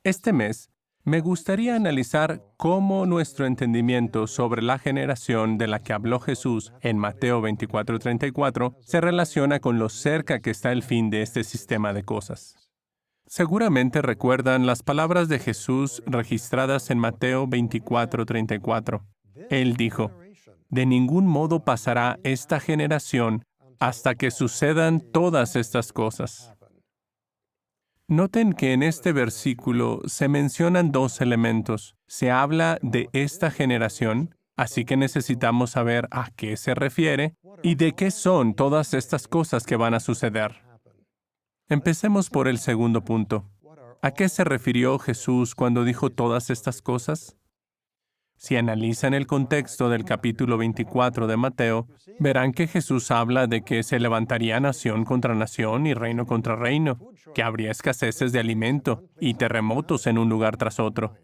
Este mes, me gustaría analizar cómo nuestro entendimiento sobre la generación de la que habló Jesús en Mateo 24:34 se relaciona con lo cerca que está el fin de este sistema de cosas. Seguramente recuerdan las palabras de Jesús registradas en Mateo 24:34. Él dijo, «De ningún modo pasará esta generación hasta que sucedan todas estas cosas». Noten que en este versículo se mencionan dos elementos. Se habla de esta generación, así que necesitamos saber a qué se refiere y de qué son todas estas cosas que van a suceder. Empecemos por el segundo punto. ¿A qué se refirió Jesús cuando dijo todas estas cosas? Si analizan el contexto del capítulo 24 de Mateo, verán que Jesús habla de que se levantaría nación contra nación y reino contra reino, que habría escaseces de alimento y terremotos en un lugar tras otro.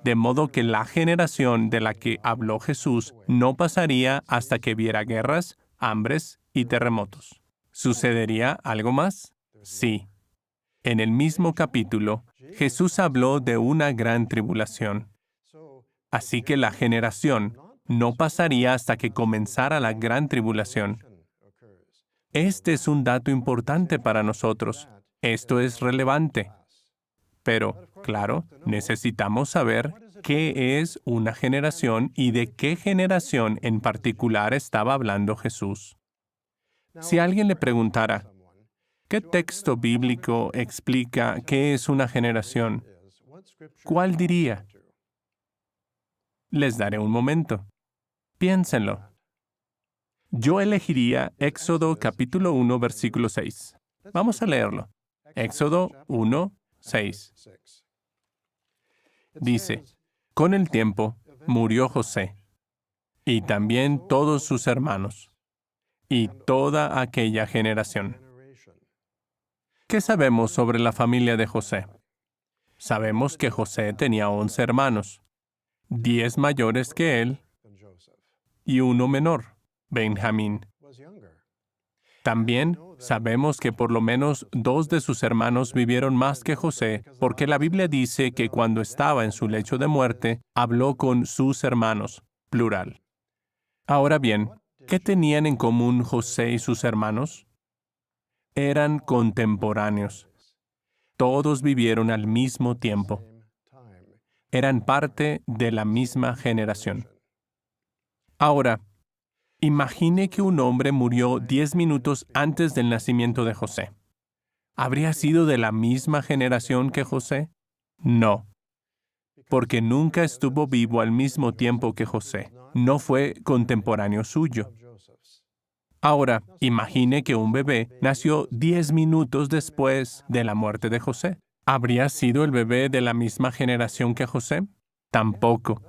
De modo que la generación de la que habló Jesús no pasaría hasta que viera guerras, hambres y terremotos. ¿Sucedería algo más? Sí. En el mismo capítulo, Jesús habló de una gran tribulación. Así que la generación no pasaría hasta que comenzara la gran tribulación. Este es un dato importante para nosotros. Esto es relevante. Pero, claro, necesitamos saber qué es una generación y de qué generación en particular estaba hablando Jesús. Si alguien le preguntara, ¿qué texto bíblico explica qué es una generación? ¿Cuál diría? Les daré un momento. Piénsenlo. Yo elegiría Éxodo capítulo 1, versículo 6. Vamos a leerlo. Éxodo 1, 6. Dice, con el tiempo murió José, y también todos sus hermanos, y toda aquella generación. ¿Qué sabemos sobre la familia de José? Sabemos que José tenía 11 hermanos, 10 mayores que él y uno menor, Benjamín. También sabemos que por lo menos 2 de sus hermanos vivieron más que José, porque la Biblia dice que cuando estaba en su lecho de muerte, habló con sus hermanos, plural. Ahora bien, ¿qué tenían en común José y sus hermanos? Eran contemporáneos. Todos vivieron al mismo tiempo. Eran parte de la misma generación. Ahora, imagine que un hombre murió 10 minutos antes del nacimiento de José. ¿Habría sido de la misma generación que José? No, porque nunca estuvo vivo al mismo tiempo que José. No fue contemporáneo suyo. Ahora, imagine que un bebé nació 10 minutos después de la muerte de José. ¿Habría sido el bebé de la misma generación que José? Tampoco,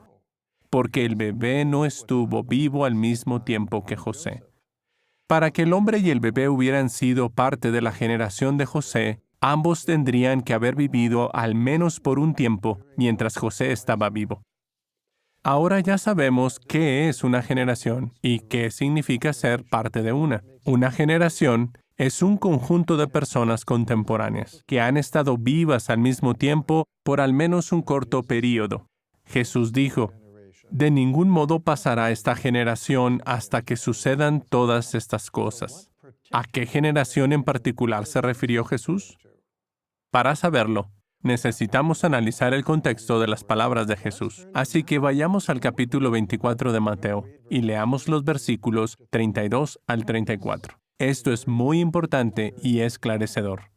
porque el bebé no estuvo vivo al mismo tiempo que José. Para que el hombre y el bebé hubieran sido parte de la generación de José, ambos tendrían que haber vivido al menos por un tiempo mientras José estaba vivo. Ahora ya sabemos qué es una generación y qué significa ser parte de una. Una generación es un conjunto de personas contemporáneas que han estado vivas al mismo tiempo por al menos un corto período. Jesús dijo, «De ningún modo pasará esta generación hasta que sucedan todas estas cosas». ¿A qué generación en particular se refirió Jesús? Para saberlo, necesitamos analizar el contexto de las palabras de Jesús. Así que vayamos al capítulo 24 de Mateo y leamos los versículos 32 al 34. Esto es muy importante y esclarecedor.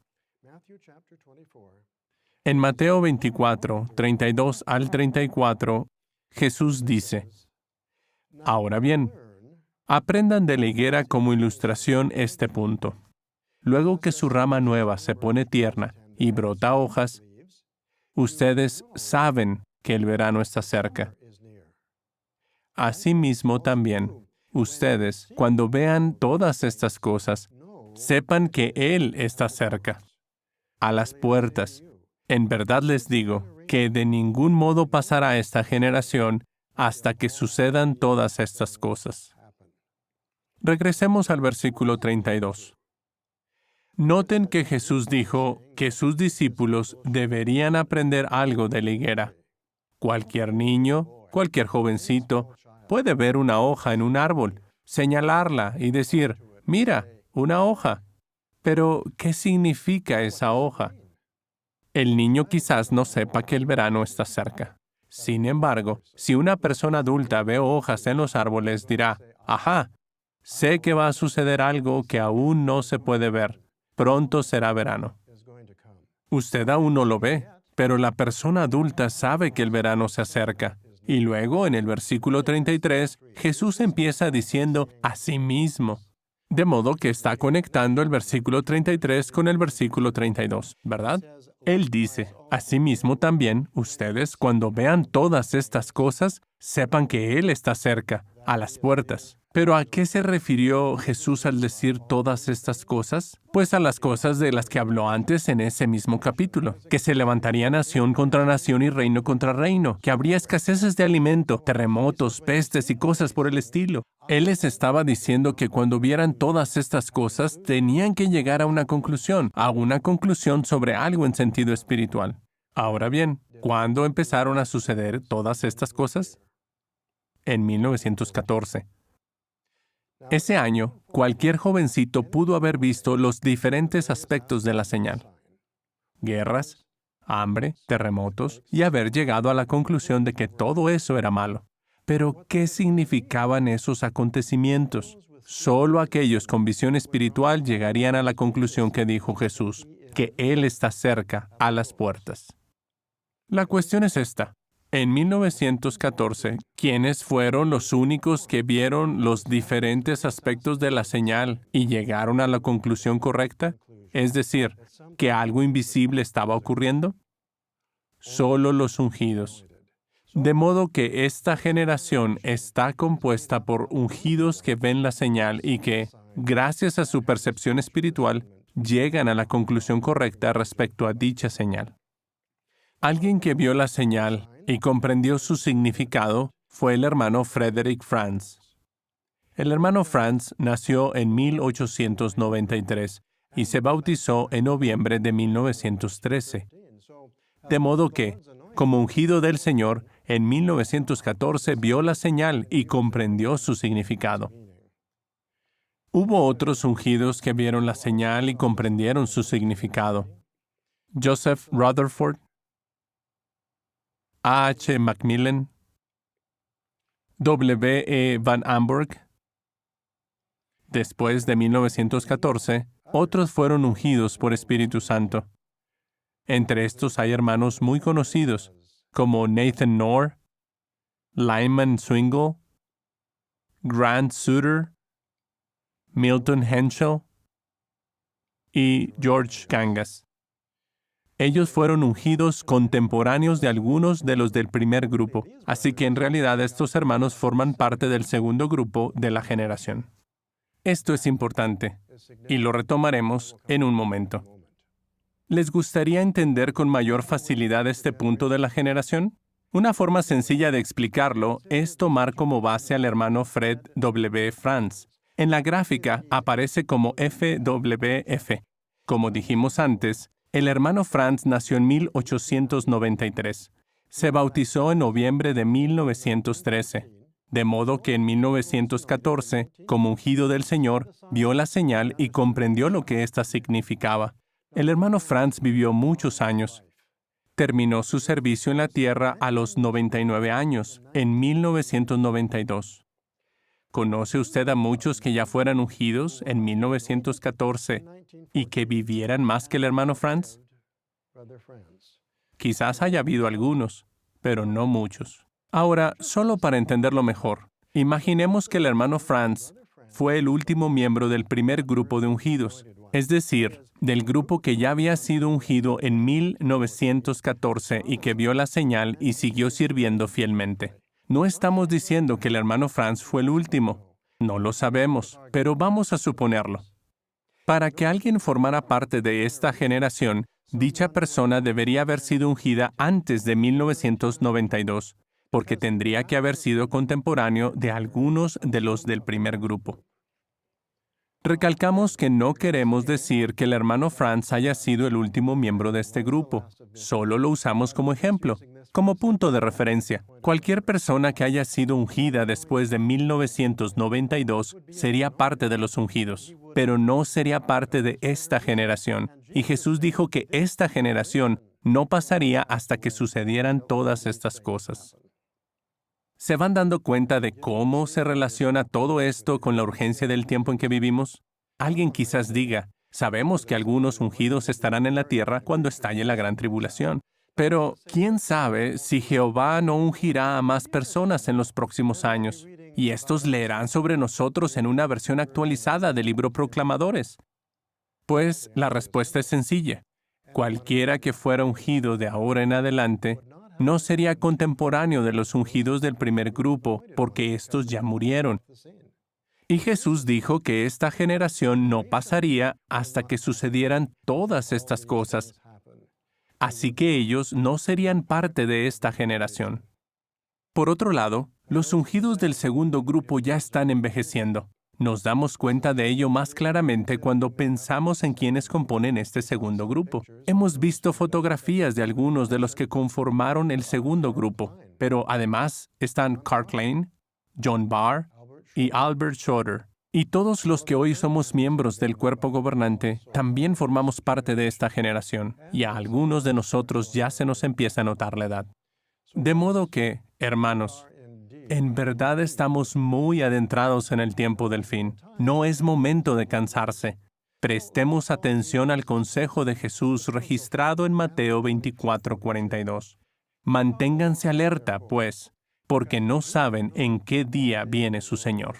En Mateo 24, 32 al 34, Jesús dice, «Ahora bien, aprendan de la higuera como ilustración este punto. Luego que su rama nueva se pone tierna y brota hojas, ustedes saben que el verano está cerca. Asimismo también, ustedes, cuando vean todas estas cosas, sepan que Él está cerca, a las puertas. En verdad les digo que de ningún modo pasará esta generación hasta que sucedan todas estas cosas». Regresemos al versículo 32. Noten que Jesús dijo que sus discípulos deberían aprender algo de la higuera. Cualquier niño, cualquier jovencito, puede ver una hoja en un árbol, señalarla y decir, mira, una hoja. Pero, ¿qué significa esa hoja? El niño quizás no sepa que el verano está cerca. Sin embargo, si una persona adulta ve hojas en los árboles, dirá, ajá, sé que va a suceder algo que aún no se puede ver. Pronto será verano. Usted aún no lo ve, pero la persona adulta sabe que el verano se acerca. Y luego, en el versículo 33, Jesús empieza diciendo a sí mismo. De modo que está conectando el versículo 33 con el versículo 32, ¿verdad? Él dice, asimismo también, ustedes, cuando vean todas estas cosas, sepan que Él está cerca, a las puertas. ¿Pero a qué se refirió Jesús al decir todas estas cosas? Pues a las cosas de las que habló antes en ese mismo capítulo, que se levantaría nación contra nación y reino contra reino, que habría escaseces de alimento, terremotos, pestes y cosas por el estilo. Él les estaba diciendo que cuando vieran todas estas cosas, tenían que llegar a una conclusión sobre algo en sentido espiritual. Ahora bien, ¿cuándo empezaron a suceder todas estas cosas? En 1914. Ese año, cualquier jovencito pudo haber visto los diferentes aspectos de la señal. Guerras, hambre, terremotos, y haber llegado a la conclusión de que todo eso era malo. Pero, ¿qué significaban esos acontecimientos? Solo aquellos con visión espiritual llegarían a la conclusión que dijo Jesús, que Él está cerca, a las puertas. La cuestión es esta. En 1914, ¿quiénes fueron los únicos que vieron los diferentes aspectos de la señal y llegaron a la conclusión correcta? Es decir, que algo invisible estaba ocurriendo. Solo los ungidos. De modo que esta generación está compuesta por ungidos que ven la señal y que, gracias a su percepción espiritual, llegan a la conclusión correcta respecto a dicha señal. Alguien que vio la señal y comprendió su significado fue el hermano Frederick Franz. El hermano Franz nació en 1893 y se bautizó en noviembre de 1913. De modo que, como ungido del Señor, en 1914 vio la señal y comprendió su significado. Hubo otros ungidos que vieron la señal y comprendieron su significado. Joseph Rutherford, A. H. Macmillan, W. E. Van Amburg. Después de 1914, otros fueron ungidos por Espíritu Santo. Entre estos hay hermanos muy conocidos, como Nathan Knorr, Lyman Swingle, Grant Suter, Milton Henschel y George Kangas. Ellos fueron ungidos contemporáneos de algunos de los del primer grupo, así que en realidad estos hermanos forman parte del segundo grupo de la generación. Esto es importante, y lo retomaremos en un momento. ¿Les gustaría entender con mayor facilidad este punto de la generación? Una forma sencilla de explicarlo es tomar como base al hermano Fred W. Franz. En la gráfica aparece como FWF. Como dijimos antes, el hermano Franz nació en 1893. Se bautizó en noviembre de 1913. De modo que en 1914, como ungido del Señor, vio la señal y comprendió lo que ésta significaba. El hermano Franz vivió muchos años. Terminó su servicio en la tierra a los 99 años, en 1992. ¿Conoce usted a muchos que ya fueran ungidos en 1914 y que vivieran más que el hermano Franz? Quizás haya habido algunos, pero no muchos. Ahora, solo para entenderlo mejor, imaginemos que el hermano Franz fue el último miembro del primer grupo de ungidos, es decir, del grupo que ya había sido ungido en 1914 y que vio la señal y siguió sirviendo fielmente. No estamos diciendo que el hermano Franz fue el último. No lo sabemos, pero vamos a suponerlo. Para que alguien formara parte de esta generación, dicha persona debería haber sido ungida antes de 1992, porque tendría que haber sido contemporáneo de algunos de los del primer grupo. Recalcamos que no queremos decir que el hermano Franz haya sido el último miembro de este grupo. Solo lo usamos como ejemplo, como punto de referencia. Cualquier persona que haya sido ungida después de 1992 sería parte de los ungidos, pero no sería parte de esta generación. Y Jesús dijo que esta generación no pasaría hasta que sucedieran todas estas cosas. ¿Se van dando cuenta de cómo se relaciona todo esto con la urgencia del tiempo en que vivimos? Alguien quizás diga, sabemos que algunos ungidos estarán en la tierra cuando estalle la gran tribulación, pero ¿quién sabe si Jehová no ungirá a más personas en los próximos años? Y estos leerán sobre nosotros en una versión actualizada del libro Proclamadores. Pues la respuesta es sencilla. Cualquiera que fuera ungido de ahora en adelante no sería contemporáneo de los ungidos del primer grupo, porque estos ya murieron. Y Jesús dijo que esta generación no pasaría hasta que sucedieran todas estas cosas. Así que ellos no serían parte de esta generación. Por otro lado, los ungidos del segundo grupo ya están envejeciendo. Nos damos cuenta de ello más claramente cuando pensamos en quienes componen este segundo grupo. Hemos visto fotografías de algunos de los que conformaron el segundo grupo, pero además están Clark Lane, John Barr y Albert Schroeder. Y todos los que hoy somos miembros del cuerpo gobernante también formamos parte de esta generación, y a algunos de nosotros ya se nos empieza a notar la edad. De modo que, hermanos, en verdad estamos muy adentrados en el tiempo del fin. No es momento de cansarse. Prestemos atención al consejo de Jesús registrado en Mateo 24:42. Manténganse alerta, pues, porque no saben en qué día viene su Señor.